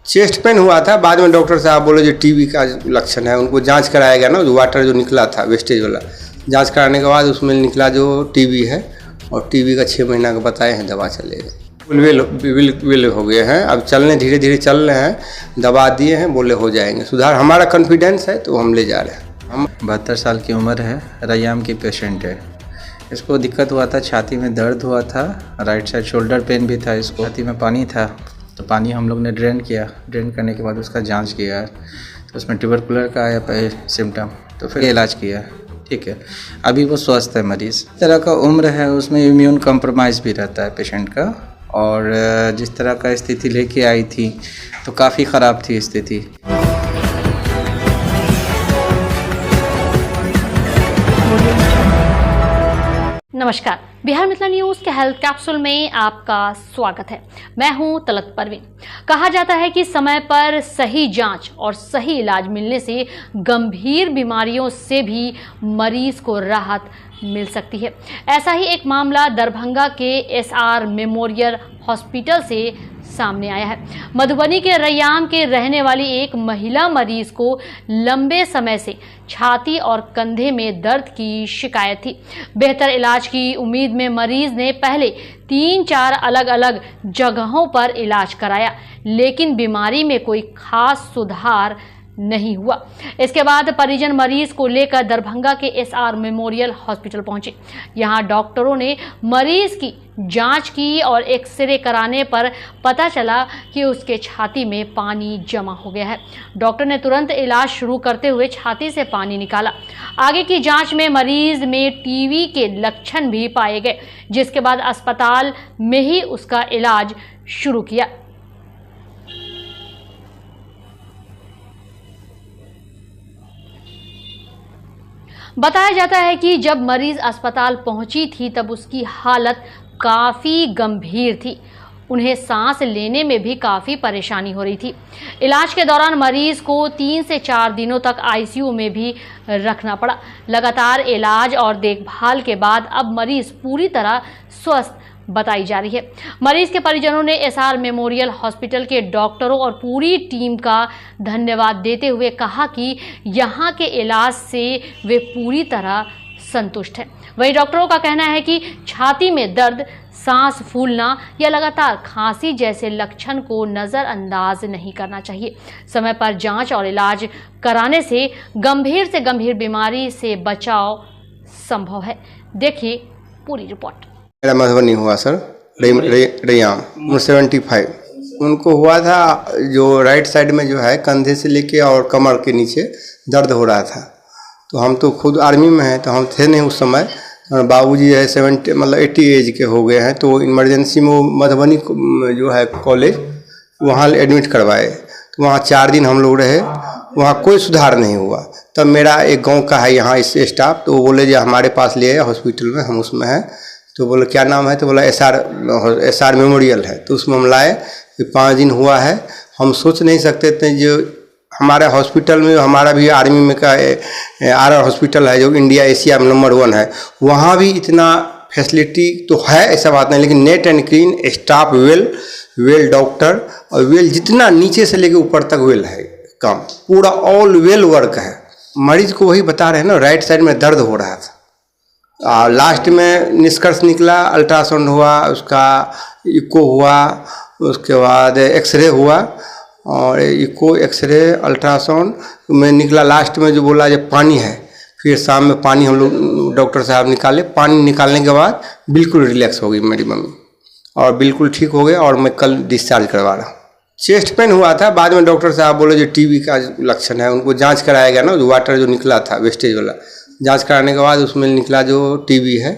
Chest pain हुआ था, बाद में डॉक्टर साहब बोले जो टीबी का लक्षण है। उनको जांच कराया गया ना, जो वाटर जो निकला था वेस्टेज वाला, जांच कराने के बाद उसमें निकला जो टीबी है, और टीबी का 6 महीना का बताए हैं, दवा चलेगा। विल हो गए हैं, अब चलने धीरे धीरे चल रहे हैं, दवा दिए हैं, बोले हो जाएंगे सुधार। हमारा कॉन्फिडेंस है तो हम ले जा रहे हैं। हम 72 साल की उम्र है, रैयाम की पेशेंट है। इसको दिक्कत हुआ था, छाती में दर्द हुआ था, राइट साइड शोल्डर पेन भी था इसको, छाती में पानी था, तो पानी हम लोग ने ड्रेन किया। ड्रेन करने के बाद उसका जांच किया, तो उसमें ट्यूबरकुलर का आया पहले सिम्टम, तो फिर इलाज किया। ठीक है, अभी वो स्वस्थ है मरीज़। इस तरह का उम्र है, उसमें इम्यून कम्प्रोमाइज़ भी रहता है पेशेंट का, और जिस तरह का स्थिति लेके आई थी तो काफ़ी ख़राब थी स्थिति। नमस्कार, बिहार मिथिला न्यूज़ के हेल्थ कैप्सूल में आपका स्वागत है। मैं हूं तलत परवीन। कहा जाता है कि समय पर सही जांच और सही इलाज मिलने से गंभीर बीमारियों से भी मरीज को राहत मिल सकती है। ऐसा ही एक मामला दरभंगा के एसआर मेमोरियल हॉस्पिटल से सामने आया है। मधुबनी के रैयाम के रहने वाली एक महिला मरीज को लंबे समय से छाती और कंधे में दर्द की शिकायत थी। बेहतर इलाज की उम्मीद में मरीज ने पहले 3-4 अलग अलग जगहों पर इलाज कराया, लेकिन बीमारी में कोई खास सुधार नहीं हुआ। इसके बाद परिजन मरीज को लेकर दरभंगा के एसआर मेमोरियल हॉस्पिटल पहुंचे। यहां डॉक्टरों ने मरीज की जांच की और एक्सरे कराने पर पता चला कि उसके छाती में पानी जमा हो गया है। डॉक्टर ने तुरंत इलाज शुरू करते हुए छाती से पानी निकाला। आगे की जांच में मरीज में टीबी के लक्षण भी पाए गए, जिसके बाद अस्पताल में ही उसका इलाज शुरू किया। बताया जाता है कि जब मरीज अस्पताल पहुंची थी तब उसकी हालत काफ़ी गंभीर थी। उन्हें सांस लेने में भी काफ़ी परेशानी हो रही थी। इलाज के दौरान मरीज को 3 से 4 दिनों तक आईसीयू में भी रखना पड़ा। लगातार इलाज और देखभाल के बाद अब मरीज पूरी तरह स्वस्थ बताई जा रही है। मरीज के परिजनों ने एसआर मेमोरियल हॉस्पिटल के डॉक्टरों और पूरी टीम का धन्यवाद देते हुए कहा कि यहाँ के इलाज से वे पूरी तरह संतुष्ट हैं। वहीं डॉक्टरों का कहना है कि छाती में दर्द, सांस फूलना या लगातार खांसी जैसे लक्षण को नज़रअंदाज नहीं करना चाहिए। समय पर जांच और इलाज कराने से गंभीर बीमारी से बचाव संभव है। देखिए पूरी रिपोर्ट। मेरा मधुबनी हुआ सर, रैयाम 75। उनको हुआ था जो राइट साइड में जो है कंधे से लेके और कमर के नीचे दर्द हो रहा था। तो हम तो खुद आर्मी में हैं, तो हम थे नहीं उस समय। बाबूजी है 70 मतलब 80 एज के हो गए हैं, तो इमरजेंसी में वो मधुबनी जो है कॉलेज, वहाँ एडमिट करवाए। तो वहाँ 4 दिन हम लोग रहे, वहाँ कोई सुधार नहीं हुआ। तब मेरा एक गाँव का है यहाँ इस स्टाफ, तो वो बोले जो हमारे पास ले आए हॉस्पिटल में, हम उसमें हैं। तो बोले क्या नाम है, तो बोला एसआर मेमोरियल है। तो उसमें हम लाए, 5 दिन हुआ है। हम सोच नहीं सकते थे जो हमारे हॉस्पिटल में, हमारा भी आर्मी में का आर हॉस्पिटल है जो इंडिया एशिया में नंबर 1 है, वहाँ भी इतना फैसिलिटी तो है, ऐसा बात नहीं, लेकिन net and clean, staff well doctor और वेल, जितना नीचे से लेके ऊपर तक वेल है, काम पूरा ऑल वेल वर्क है। मरीज को वही बता रहे हैं ना, राइट साइड में दर्द हो रहा था। लास्ट में निष्कर्ष निकला, अल्ट्रासाउंड हुआ, उसका इको हुआ, उसके बाद एक्सरे हुआ, और इको एक्सरे अल्ट्रासाउंड में निकला लास्ट में जो बोला जब पानी है। फिर शाम में पानी हम लोग डॉक्टर साहब निकाले। पानी निकालने के बाद बिल्कुल रिलैक्स हो गई मेरी मम्मी, और बिल्कुल ठीक हो गए, और मैं कल डिस्चार्ज करवा रहा हूँ। चेस्ट पेन हुआ था, बाद में डॉक्टर साहब बोले जो टीबी का लक्षण है। उनको जांच कराया गया ना, जो वाटर जो निकला था वेस्टेज वाला, जांच कराने के बाद उसमें निकला जो टीबी है,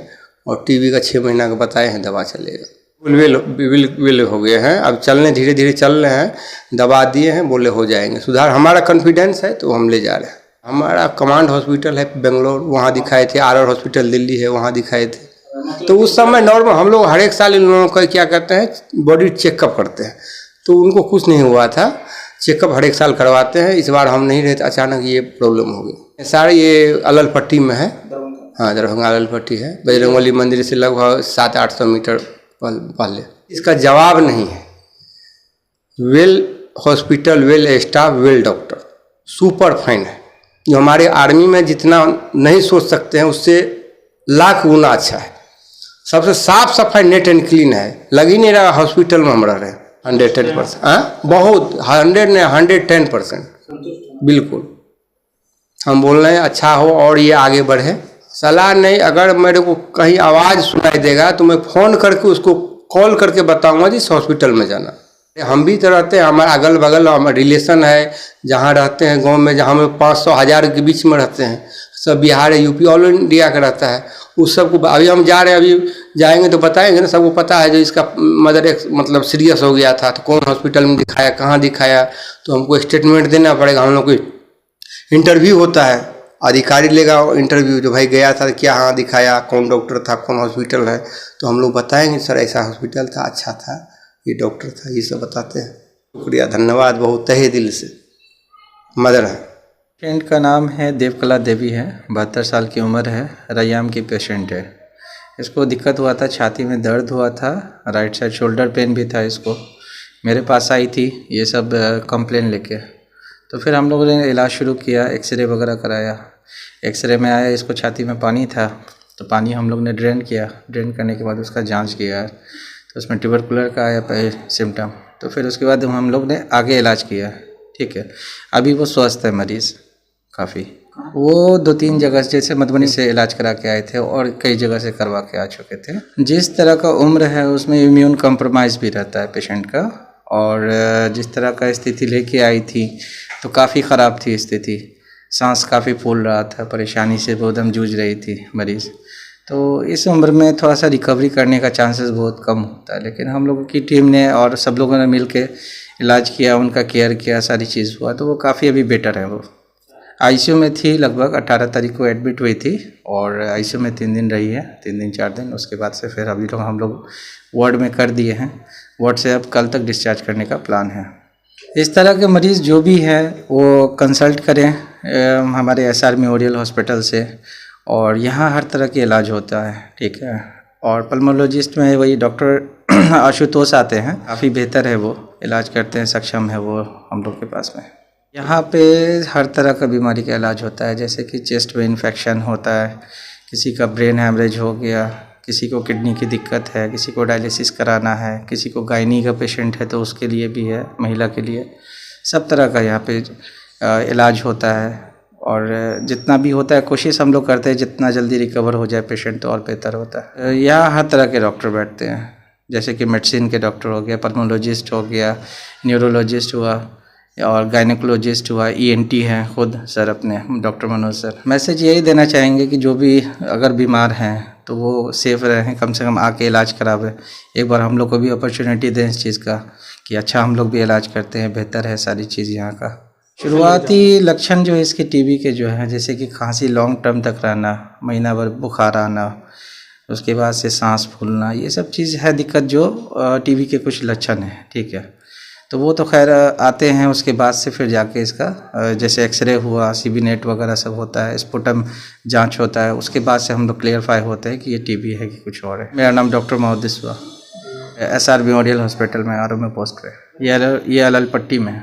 और टीबी का 6 महीना का बताए हैं, दवा चलेगा। विल हो गए हैं, अब चलने धीरे धीरे चल रहे हैं, दवा दिए हैं, बोले हो जाएंगे सुधार। हमारा कॉन्फिडेंस है तो हम ले जा रहे हैं। हमारा कमांड हॉस्पिटल है बेंगलोर, वहाँ दिखाए थे। आर हॉस्पिटल दिल्ली है, वहाँ दिखाए थे। तो उस समय नॉर्मल हम लोग हर एक साल इन लोगों का क्या करते हैं, बॉडी चेकअप करते हैं। तो उनको कुछ नहीं हुआ था, चेकअप हर एक साल करवाते हैं। इस बार हम नहीं रहे, अचानक ये प्रॉब्लम हो गई। सारे ये अलल पट्टी में है, हाँ दरभंगा अलल पट्टी है, बजरंगबली मंदिर से लगभग 700-800 मीटर पहले। इसका जवाब नहीं है। Well hospital, well staff, well doctor, super fine है। जो हमारे आर्मी में जितना नहीं सोच सकते हैं उससे लाख गुना अच्छा है। सबसे साफ सफाई, नेट एंड क्लीन है। लग ही नहीं रहा हॉस्पिटल में हम रह रहे हैं। 110%, हाँ बहुत 100 ने 110% बिल्कुल। हम बोल रहे हैं अच्छा हो और ये आगे बढ़े। सलाह नहीं, अगर मेरे को कहीं आवाज़ सुनाई देगा तो मैं फ़ोन करके उसको कॉल करके बताऊंगा जिस हॉस्पिटल में जाना। हम भी तो रहते हैं, हमारे अगल बगल हमारे रिलेशन है, जहाँ रहते हैं गांव में, जहाँ में 500-1000 के बीच में रहते हैं, सब बिहार है, यूपी, ऑल इंडिया का रहता है। उस सबको अभी हम जा रहे हैं, अभी जाएंगे तो बताएंगे ना, सबको पता है जो इसका मदर मतलब सीरियस हो गया था तो कौन हॉस्पिटल में दिखाया, कहाँ दिखाया, तो हमको स्टेटमेंट देना पड़ेगा। हम लोग को इंटरव्यू होता है, अधिकारी लेगा इंटरव्यू, जो भाई गया था क्या, हाँ दिखाया, कौन डॉक्टर था, कौन हॉस्पिटल है, तो हम लोग बताएंगे सर ऐसा हॉस्पिटल था, अच्छा था, ये डॉक्टर था, ये सब बताते हैं। शुक्रिया, धन्यवाद, बहुत तहे दिल से। मदर है। पेशेंट का नाम है देवकला देवी है, 72 साल की उम्र है, रैयाम की पेशेंट है। इसको दिक्कत हुआ था, छाती में दर्द हुआ था, राइट साइड शोल्डर पेन भी था इसको। मेरे पास आई थी ये सब कंप्लेन लेके, तो फिर हम लोगों ने इलाज शुरू किया, एक्सरे वगैरह कराया। एक्सरे में आया इसको छाती में पानी था, तो पानी हम लोग ने ड्रेन किया। ड्रेन करने के बाद उसका जांच किया, तो उसमें ट्यूबरकुलर का आया पहले सिम्टम। तो फिर उसके बाद हम लोग ने आगे इलाज किया, ठीक है। अभी वो स्वस्थ है मरीज़ काफ़ी। वो 2-3 जगह जैसे मधुबनी से इलाज करा के आए थे और कई जगह से करवा के आ चुके थे। जिस तरह का उम्र है उसमें इम्यून कम्प्रोमाइज़ भी रहता है पेशेंट का, और जिस तरह का स्थिति लेके आई थी तो काफ़ी ख़राब थी स्थिति। सांस काफ़ी फूल रहा था, परेशानी से बहुत दम जूझ रही थी मरीज़। तो इस उम्र में थोड़ा सा रिकवरी करने का चांसेस बहुत कम होता है, लेकिन हम लोगों की टीम ने और सब लोगों ने मिल के इलाज किया, उनका केयर किया, सारी चीज़ हुआ, तो वो काफ़ी अभी बेटर है। वो आईसीयू में थी, लगभग 18 तारीख को एडमिट हुई थी और आईसीयू में 3 दिन रही है, 3 दिन 4 दिन। उसके बाद से फिर अभी हम लोग वार्ड में कर दिए हैं। वार्ड से अब कल तक डिस्चार्ज करने का प्लान है। इस तरह के मरीज़ जो भी है वो कंसल्ट करें हमारे SR मेमोरियल हॉस्पिटल से, और यहाँ हर तरह के इलाज होता है, ठीक है। और पल्मोलॉजिस्ट में वही डॉक्टर आशुतोष आते हैं, काफ़ी बेहतर है, वो इलाज करते हैं, सक्षम है वो हम लोग के पास में। यहाँ पे हर तरह का बीमारी का इलाज होता है, जैसे कि चेस्ट में इन्फेक्शन होता है, किसी का ब्रेन हैमरेज हो गया, किसी को किडनी की दिक्कत है, किसी को डायलिसिस कराना है, किसी को गायनी का पेशेंट है तो उसके लिए भी है, महिला के लिए, सब तरह का यहाँ पे इलाज होता है। और जितना भी होता है कोशिश हम लोग करते हैं जितना जल्दी रिकवर हो जाए पेशेंट तो और बेहतर होता है। यहाँ हर तरह के डॉक्टर बैठते हैं, जैसे कि मेडिसिन के डॉक्टर हो गया, पल्मोलॉजिस्ट हो गया, न्यूरोलॉजिस्ट हुआ, और गायनेकोलॉजिस्ट हुआ, ENT हैं खुद सर अपने डॉक्टर मनोज सर। मैसेज यही देना चाहेंगे कि जो भी अगर बीमार हैं तो वो सेफ़ रहें, कम से कम आके इलाज करावें। एक बार हम लोग को भी अपॉर्चुनिटी दें इस चीज़ का कि अच्छा हम लोग भी इलाज करते हैं, बेहतर है सारी चीज़ यहाँ का। शुरुआती लक्षण जो है इसके टीबी के जो है, जैसे कि खांसी लॉन्ग टर्म तक रहना, महीना भर बुखार आना, उसके बाद से सांस फूलना, ये सब चीज़ है दिक्कत जो टीबी के कुछ लक्षण हैं, ठीक है। तो वो तो खैर आते हैं, उसके बाद से फिर जाके इसका जैसे एक्सरे हुआ, CB नेट वगैरह सब होता है, स्पुटम जांच होता है, उसके बाद से हम लोग क्लियरफाई होते हैं कि ये टीबी है कि कुछ और है। मेरा नाम डॉक्टर मोहद्दिस हुआ, SR मेमोरियल हॉस्पिटल में RO में पोस्ट पे, ये अलल पट्टी में है।